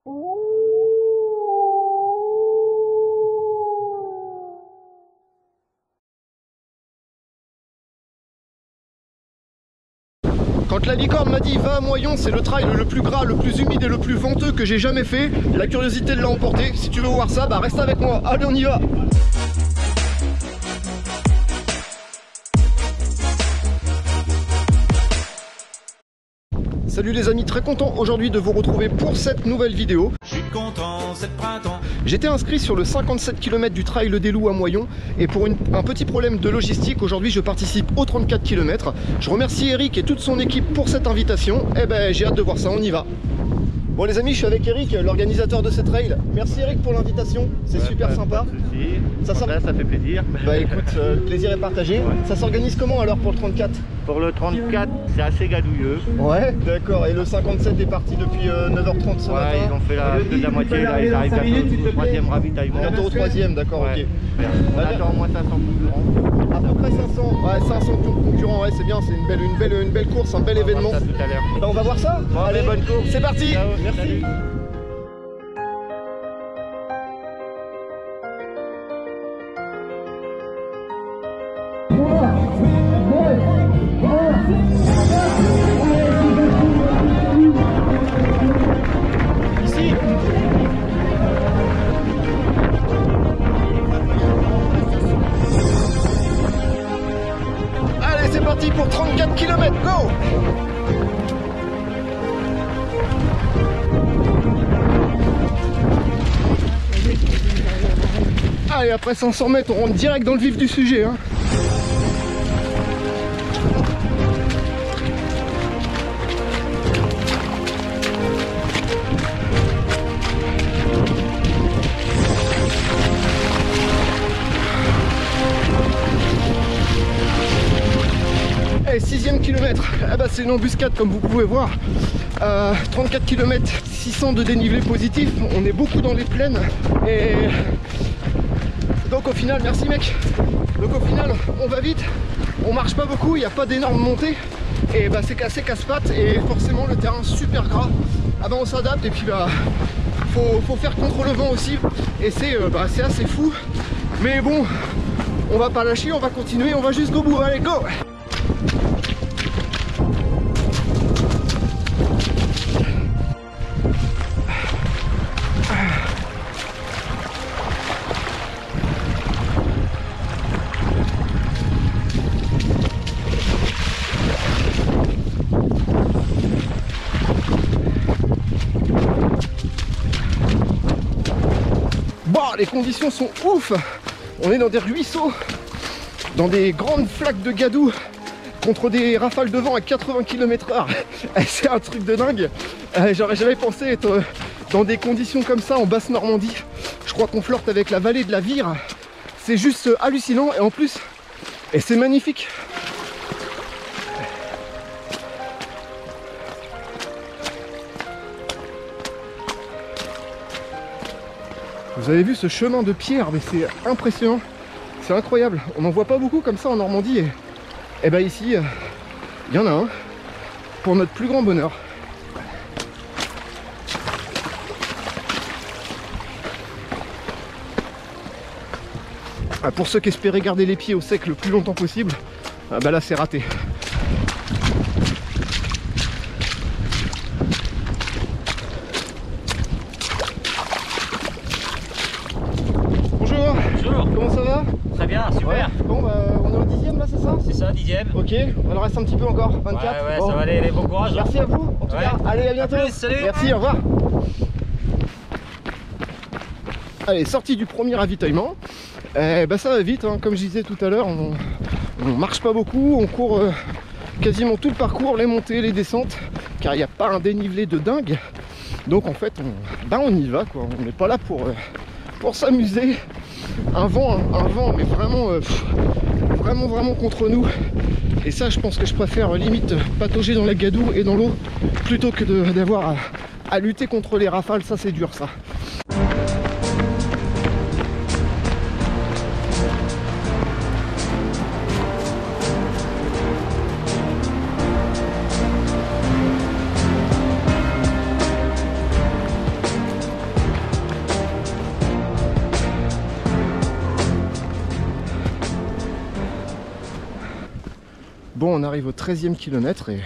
Quand la licorne m'a dit va à Moyon, c'est le trail le plus gras, le plus humide et le plus venteux que j'ai jamais fait, la curiosité l'a emporté. Si tu veux voir ça, bah reste avec moi. Allez, on y va. Salut les amis, très content aujourd'hui de vous retrouver pour cette nouvelle vidéo. Je suis content, c'est le printemps. J'étais inscrit sur le 57 km du trail des Loups à Moyon et pour un petit problème de logistique, aujourd'hui je participe aux 34 km. Je remercie Eric et toute son équipe pour cette invitation. Et ben j'ai hâte de voir ça, on y va. Bon les amis, je suis avec Eric, l'organisateur de cette trail. Merci Eric pour l'invitation, c'est super sympa. Ça fait plaisir. Bah écoute, le plaisir est partagé. Ouais. Ça s'organise comment alors pour le 34? Pour le 34, c'est assez gadouilleux. Ouais, d'accord. Et le 57 est parti depuis 9h30 ce matin. Ils ont fait la moitié, là ils arrivent bientôt au troisième ravitaillement. Bientôt au troisième, d'accord, ouais. Ok. On attend au moins 500 concurrents. À peu près 500, ouais, 500 concurrents, ouais, c'est bien, c'est une belle course, un bel événement. On va voir ça tout à l'heure. Bah, on va voir ça. Bon, allez, bonne course. C'est parti. Ciao, merci. Salut. Ici. Allez, c'est parti pour 34 km, go! Allez, après 500 mètres, on rentre direct dans le vif du sujet, hein. Et 6e kilomètre, ah bah c'est une embuscade comme vous pouvez voir. 34 km, 600 de dénivelé positif, on est beaucoup dans les plaines et donc au final, merci mec, donc au final on va vite, on marche pas beaucoup, il n'y a pas d'énormes montées et bah c'est assez casse-pattes et forcément le terrain super gras. Ah bah on s'adapte et puis bah faut faire contre le vent aussi et c'est assez fou, mais bon on va pas lâcher, on va continuer, on va jusqu'au bout, allez go! Bon, les conditions sont ouf. On est dans des ruisseaux, dans des grandes flaques de gadou, contre des rafales de vent à 80 km/h. C'est un truc de dingue. J'aurais jamais pensé être dans des conditions comme ça en basse Normandie. Je crois qu'on flirte avec la vallée de la Vire. C'est juste hallucinant et en plus, c'est magnifique. Vous avez vu ce chemin de pierre, mais c'est impressionnant, c'est incroyable. On n'en voit pas beaucoup comme ça en Normandie et bah ici, il y en a un, pour notre plus grand bonheur. Pour ceux qui espéraient garder les pieds au sec le plus longtemps possible, bah là c'est raté. Bonjour. Comment ça va? Très bien, super. Ouais. Bon bah on est au 10e là, c'est ça? C'est ça, 10e. Ok, on en reste un petit peu encore, 24. Ouais, bon. ça va aller, bon courage. Merci à vous, en tout cas. Allez, à bientôt. À plus, salut. Merci, au revoir. Allez, sortie du premier ravitaillement. Bah ça va vite, hein. Comme je disais tout à l'heure, on marche pas beaucoup, on court quasiment tout le parcours, les montées, les descentes, car il n'y a pas un dénivelé de dingue. Donc en fait, on y va, quoi. On n'est pas là pour s'amuser. Un vent, mais vraiment, vraiment contre nous. Et ça, je pense que je préfère limite patauger dans la gadoue et dans l'eau plutôt que d'avoir à lutter contre les rafales. Ça, c'est dur, ça. Bon, on arrive au 13e kilomètre et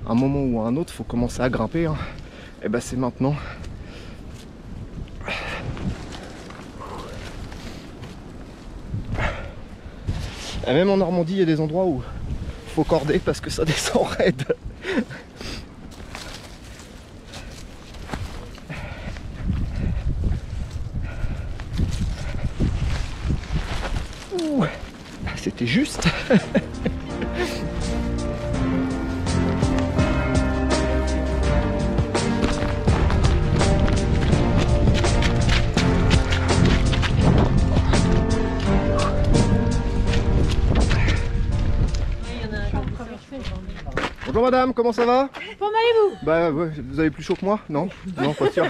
à un moment ou à un autre, il faut commencer à grimper. Hein. Et ben c'est maintenant. Et même en Normandie, il y a des endroits où il faut corder parce que ça descend raide. Ouh, c'était juste. Bonjour madame, comment ça va? Comment allez-vous? Bah ouais, vous avez plus chaud que moi? Non? Non, pas sûr.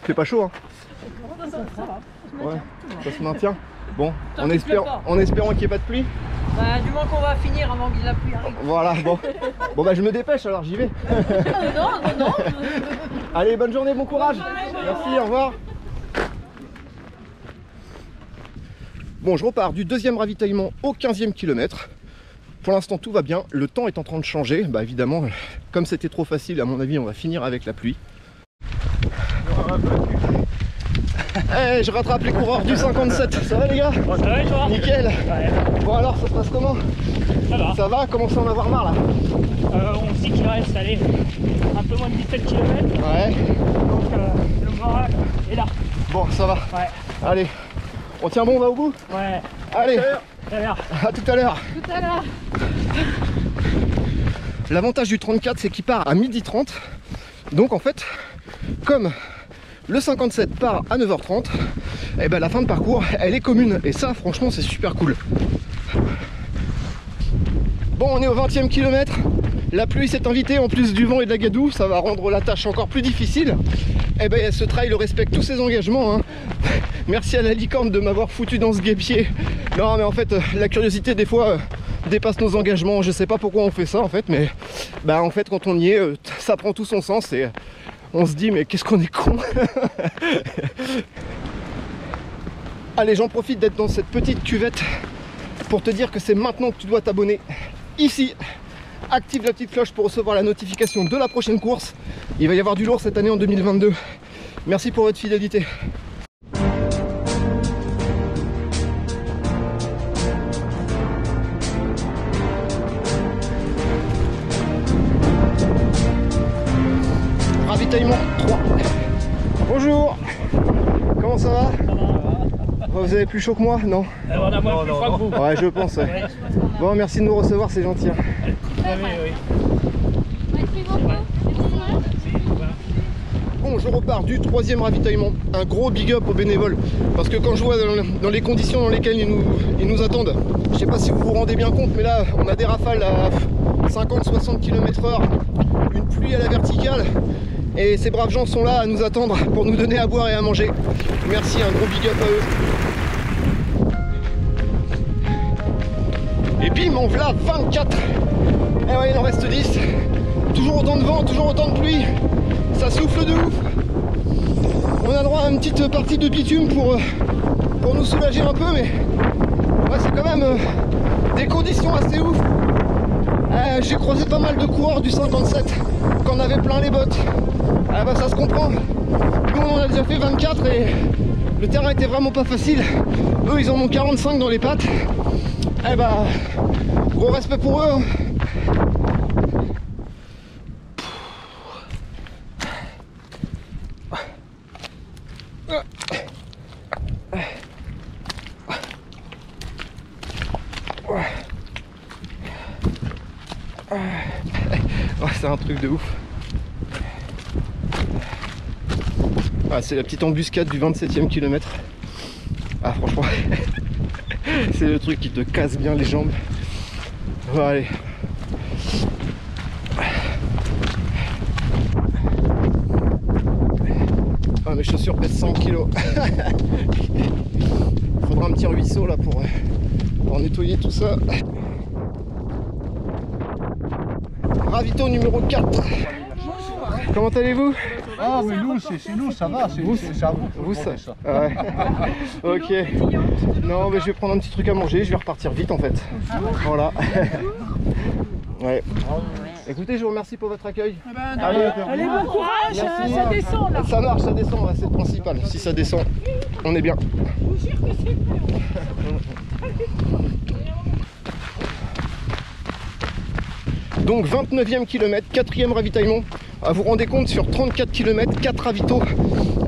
C'est pas chaud hein? Ouais, ça se maintient. Bon, en espérant qu'il n'y ait pas de pluie. Bah du moins qu'on va finir avant que la pluie arrive. Voilà, bon. Bon bah je me dépêche alors, j'y vais. Non. Allez, bonne journée, bon courage. Merci, au revoir. Bon, je repars du deuxième ravitaillement au 15e kilomètre. Pour l'instant tout va bien, le temps est en train de changer. Bah évidemment, comme c'était trop facile, à mon avis on va finir avec la pluie. Hey, je rattrape les coureurs du 57, ça va les gars? Ça va et toi? Nickel. Ouais. Bon alors, ça se passe comment? Ça va. Ça va, commence à en avoir marre là? On sait qu'il reste, allez, un peu moins de 17 km. Ouais. Donc le moral est là. Bon, ça va. Ouais. Allez, on tient bon, on va au bout? Ouais. Allez, Tout à l'heure. à tout à l'heure. Tout à l'heure. L'avantage du 34, c'est qu'il part à 12h30. Donc en fait, comme le 57 part à 9h30, et ben la fin de parcours, elle est commune. Et ça, franchement, c'est super cool. Bon, on est au 20e kilomètre. La pluie s'est invitée en plus du vent et de la gadoue. Ça va rendre la tâche encore plus difficile. Et ben ce trail respecte tous ses engagements. Hein. Merci à la licorne de m'avoir foutu dans ce guêpier. Non, mais en fait, la curiosité des fois dépasse nos engagements. Je sais pas pourquoi on fait ça en fait, mais bah en fait quand on y est, ça prend tout son sens et on se dit mais qu'est-ce qu'on est con. Allez, j'en profite d'être dans cette petite cuvette pour te dire que c'est maintenant que tu dois t'abonner ici. Active la petite cloche pour recevoir la notification de la prochaine course. Il va y avoir du lourd cette année en 2022. Merci pour votre fidélité. Ravitaillement 3. Bonjour. Comment ça va? Vous avez plus chaud que moi? Non? On a moins plus froid que vous. Ouais, je pense. Ouais. Bon, merci de nous recevoir, c'est gentil. Hein. Bon, je repars du 3e ravitaillement. Un gros big up aux bénévoles. Parce que quand je vois dans les conditions dans lesquelles ils nous attendent, je sais pas si vous vous rendez bien compte, mais là, on a des rafales à 50-60 km/h, une pluie à la verticale. Et ces braves gens sont là à nous attendre pour nous donner à boire et à manger. Merci, un gros big up à eux. Et bim, en voilà 24. Et ouais, il en reste 10. Toujours autant de vent, toujours autant de pluie. Ça souffle de ouf. On a droit à une petite partie de bitume pour nous soulager un peu, mais ouais, c'est quand même des conditions assez ouf. J'ai croisé pas mal de coureurs du 57 qu'on avait plein les bottes. Ah bah ça se comprend. Nous on en a déjà fait 24 et le terrain était vraiment pas facile. Eux ils en ont 45 dans les pattes. Eh bah gros respect pour eux. Hein. Ouais, c'est un truc de ouf. Ah, c'est la petite embuscade du 27e kilomètre. Ah franchement, c'est le truc qui te casse bien les jambes. Bon, allez. Ah, mes chaussures pèsent 100 kg. Il faudra un petit ruisseau là pour nettoyer tout ça. Ravito numéro 4. Comment allez-vous? Ah mais nous, c'est nous, ça va, c'est à vous. Vous ça, ouais. Ok. Non mais je vais prendre un petit truc à manger, je vais repartir vite en fait. Voilà. Ouais. Écoutez, je vous remercie pour votre accueil. Allez, bon courage, Merci. ça descend là. Ça marche, ça descend, ouais, c'est le principal. Si ça descend, on est bien. Je vous jure que c'est vrai. Donc 29e kilomètre, 4e ravitaillement. Vous vous rendez compte, sur 34 km, 4 ravitaux.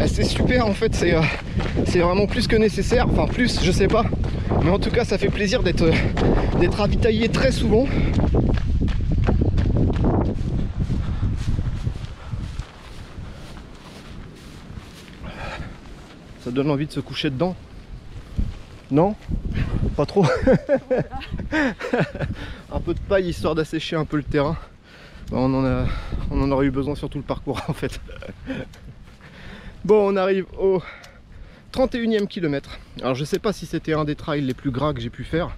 C'est super en fait, c'est vraiment plus que nécessaire. Enfin plus, je sais pas. Mais en tout cas, ça fait plaisir d'être ravitaillé très souvent. Ça donne envie de se coucher dedans. Non? Pas trop. Un peu de paille histoire d'assécher un peu le terrain. On en aurait eu besoin sur tout le parcours en fait. Bon, on arrive au 31e kilomètre. Alors je sais pas si c'était un des trails les plus gras que j'ai pu faire,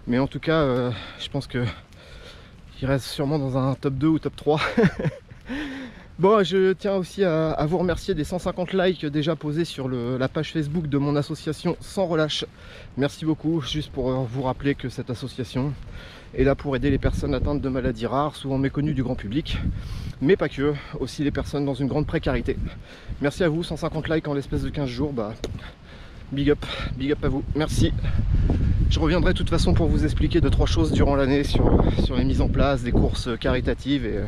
mais en tout cas je pense que il reste sûrement dans un top 2 ou top 3. Bon, je tiens aussi à vous remercier des 150 likes déjà posés sur la page Facebook de mon association Sans Relâche. Merci beaucoup, juste pour vous rappeler que cette association est là pour aider les personnes atteintes de maladies rares, souvent méconnues du grand public, mais pas que, aussi les personnes dans une grande précarité. Merci à vous, 150 likes en l'espace de 15 jours, bah, big up à vous, merci. Je reviendrai de toute façon pour vous expliquer 2-3 choses durant l'année sur les mises en place, des courses caritatives et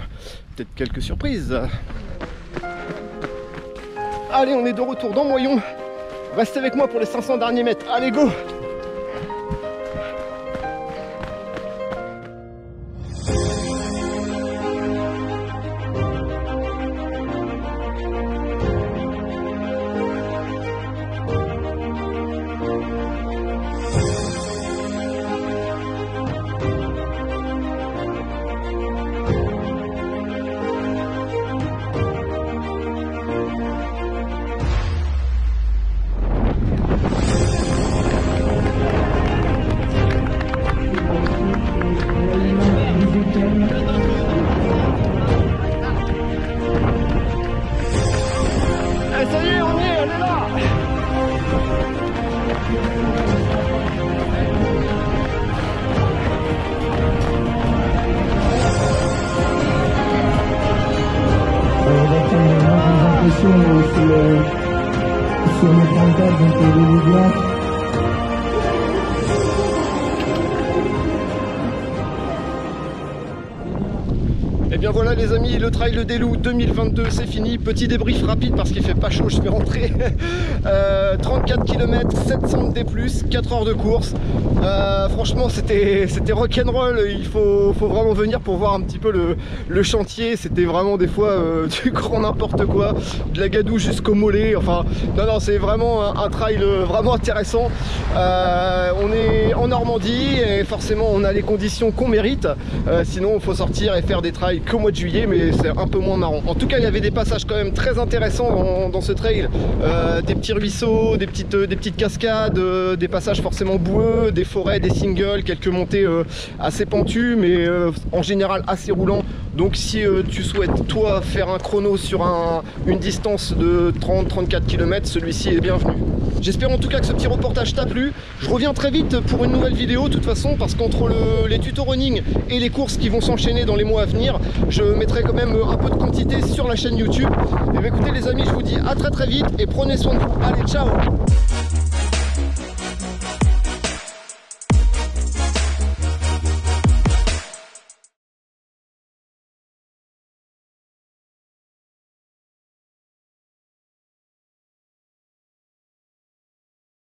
peut-être quelques surprises. Allez, on est de retour dans Moyon. Restez avec moi pour les 500 derniers mètres. Allez, go! Ça y est, on est là! Sur le 34, donc les médias. Et bien voilà les amis, le Trail des Loups 2022 c'est fini. Petit débrief rapide parce qu'il fait pas chaud, je vais rentrer. 34 km, 700 de D+, 4 heures de course. Franchement c'était rock'n'roll, il faut vraiment venir pour voir un petit peu le chantier. C'était vraiment des fois du grand n'importe quoi, de la gadoue jusqu'au mollet. Enfin non, c'est vraiment un trail vraiment intéressant. On est en Normandie et forcément on a les conditions qu'on mérite. Sinon il faut sortir et faire des trails qu'au mois de juillet, mais c'est un peu moins marrant. En tout cas il y avait des passages quand même très intéressants dans ce trail. Des petits ruisseaux, des petites cascades, des passages forcément boueux, des forêts, des singles, quelques montées assez pentues, mais en général assez roulants. Donc si tu souhaites toi faire un chrono sur une distance de 30-34 km, celui-ci est bienvenu. J'espère en tout cas que ce petit reportage t'a plu. Je reviens très vite pour une nouvelle vidéo de toute façon, parce qu'entre les tutos running et les courses qui vont s'enchaîner dans les mois à venir, je mettrai quand même un peu de quantité sur la chaîne YouTube. Et bien écoutez les amis, je vous dis à très vite et prenez soin de vous. Allez, ciao!